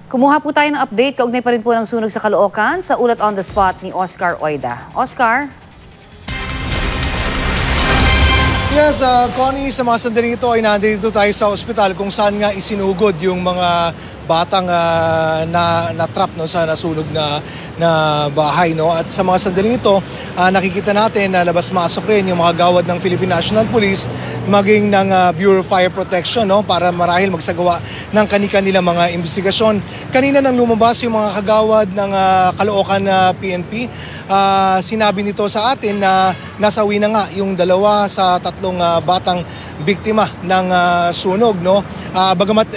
Kumuha po tayo ng update, kaugnay pa rin po ng sunog sa Caloocan sa ulat on the spot ni Oscar Oida. Oscar? Yes, Connie, sa mga sandaling ito ay nandito tayo sa ospital kung saan nga isinugod yung mga batang na-trap sa nasunog na bahay. No? At sa mga sandaling ito, nakikita natin na labas-masok rin yung mga gawad ng Philippine National Police maging ng Bureau of Fire Protection, no? Para marahil magsagawa ng kani-kanilang mga investigasyon. Kanina nang lumabas yung mga kagawad ng Caloocan PNP, sinabi nito sa atin na nasawi na nga yung dalawa sa tatlong batang biktima ng sunog. No? Bagamat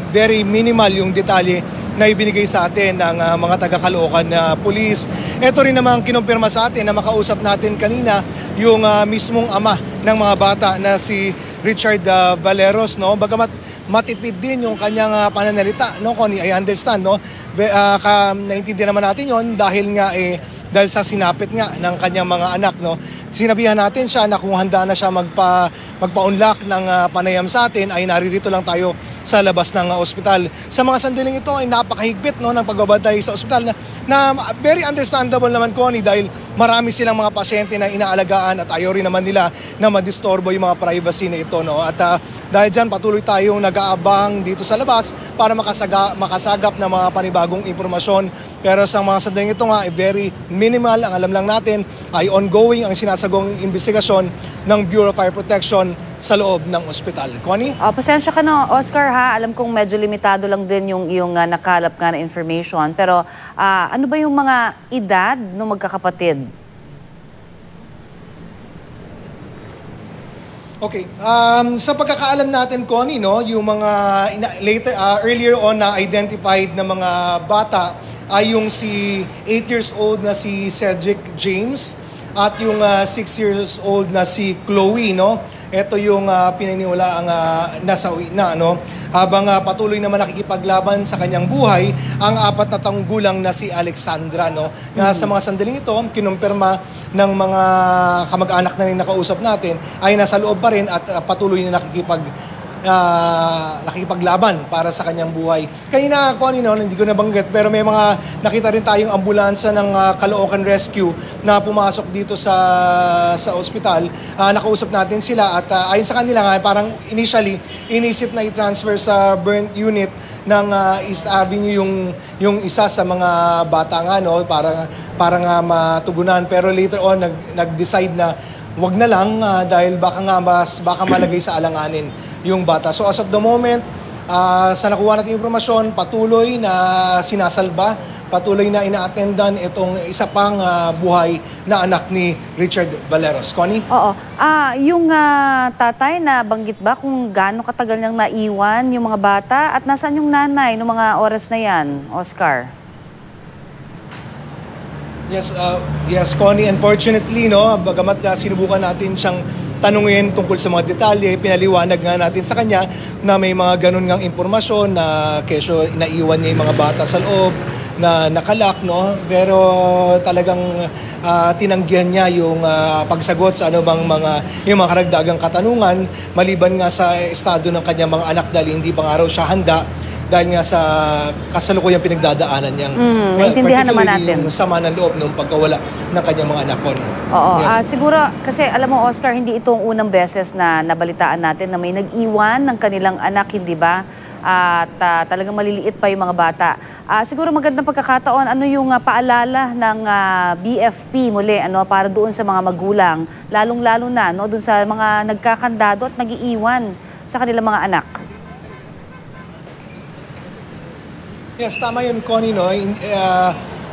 very minimal yung detalye na ibinigay sa atin ng mga taga-Caloocan Police. Ito rin namang kinumpirma sa atin na makausap natin kanina yung mismong ama ng mga bata na si Richard Valeros. No? Bagamat matipid din yung kanyang pananalita, no, Connie, I understand, no? Naintindihan naman natin yon dahil dahil sa sinapit nga ng kanyang mga anak, no. Sinabihan natin siya na kung handa na siya magpa-unlock ng panayam sa atin ay naririto lang tayo sa labas ng ospital. Sa mga sandaling ito ay napakahigpit, no, ng pagbabantay sa ospital na very understandable naman, Connie, dahil marami silang mga pasyente na inaalagaan at ayaw rin naman nila na madistorbo yung mga privacy na ito, no. At dahil dyan patuloy tayong nag-aabang dito sa labas para makasagap ng mga panibagong impormasyon. Pero sa mga sandaling ito nga ay very minimal. Ang alam lang natin ay ongoing ang sinasagawang investigasyon ng Bureau of Fire Protection sa loob ng ospital. Connie? Pasensya ka na, Oscar, ha? Alam kong medyo limitado lang din yung nakalap nga na information. Pero ano ba yung mga edad ng magkakapatid? Okay. Sa pagkakaalam natin, Connie, no, yung mga earlier on na identified na mga bata ay yung si 8 years old na si Cedric James at yung 6 years old na si Chloe, no? Ito yung pininiwala ang nasawi na, no? Habang patuloy naman nakikipaglaban sa kanyang buhay ang 4 na taong gulang na si Alexandra, no? Na sa mga sandaling ito, kinumpirma ng mga kamag-anak na rin nakausap natin ay nasa loob pa rin at patuloy na nakikipaglaban para sa kanyang buhay. Kanina, Connie, no, hindi ko nabanggit, pero may mga nakita rin tayong ambulansya ng Caloocan Rescue na pumasok dito sa ospital. Nakausap natin sila at ayon sa kanila nga, parang initially inisip na i-transfer sa burnt unit ng East Avenue yung isa sa mga bata nga, no, para nga matugunan. Pero later on, nag-decide na wag na lang dahil baka malagay sa alanganin yung bata. So as of the moment, sa nakuha natin impormasyon, patuloy na sinasalba, patuloy na ina-attendan itong isa pang buhay na anak ni Richard Valeros. Connie? Oo. Yung tatay, na banggit ba kung gaano katagal niyang naiwan yung mga bata at nasaan yung nanay noong mga oras na yan, Oscar? Yes, Connie, unfortunately, no, bagamat sinubukan natin siyang tanungin tungkol sa mga detalye, pinaliwanag nga natin sa kanya na may mga ganun ngang impormasyon na kesyo inaiwan niya yung mga bata sa loob na nakalak, no? Pero talagang tinanggihan niya yung pagsagot sa yung mga karagdagang katanungan maliban nga sa estado ng kanyang mga anak dahil hindi pa nga raw siya handa dahil nga sa kasalukuyang pinagdadaanan niyang naintindihan naman natin yung sama ng loob ng pagkawala ng kanyang mga anak. Oo. Yes. Siguro, kasi alam mo, Oscar, hindi itong unang beses na nabalitaan natin na may nag-iwan ng kanilang anak, hindi ba? At talagang maliliit pa yung mga bata. Siguro magandang pagkakataon, ano yung paalala ng BFP muli, ano, para doon sa mga magulang, lalong-lalo na, no, doon sa mga nagkakandado at nag-iiwan sa kanilang mga anak? Yes, tama yun, Connie, no?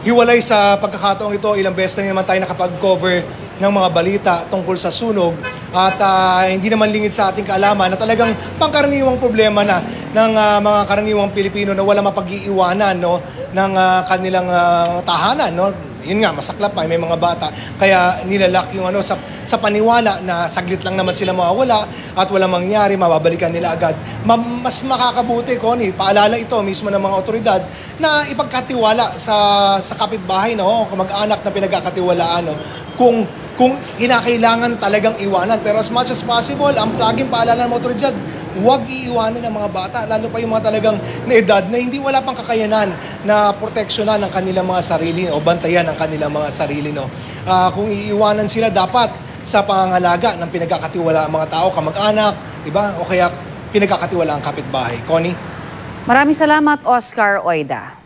Hiwalay sa pagkakataong ito, ilang beses na naman tayo nakapag-cover ng mga balita tungkol sa sunog at hindi naman lingid sa ating kaalaman na talagang pangkaraniwang problema na ng mga karaniwang Pilipino na wala mapag-iiwanan, no, ng kanilang tahanan, no. Yun nga, masaklap pa, may mga bata. Kaya nilalak yung sa paniwala na saglit lang naman sila mawawala at walang mangyayari, mababalikan nila agad. Mas makakabuti, Connie, paalala ito mismo ng mga otoridad na ipagkatiwala sa kapitbahay, no, kamag-anak na pinagkakatiwalaan, no, kung kinakailangan talagang iwanan. Pero as much as possible, ang laging paalala ng mga otoridad, huwag iiwanan ng mga bata, lalo pa yung mga talagang na edad na hindi wala pang kakayanan na proteksyonan ng kanilang mga sarili o bantayan ng kanilang mga sarili. No? Kung iiwanan sila, dapat sa pangangalaga ng pinagkakatiwala ang mga tao, kamag-anak, diba? O kaya pinagkakatiwala ang kapitbahay. Connie? Maraming salamat, Oscar Oida.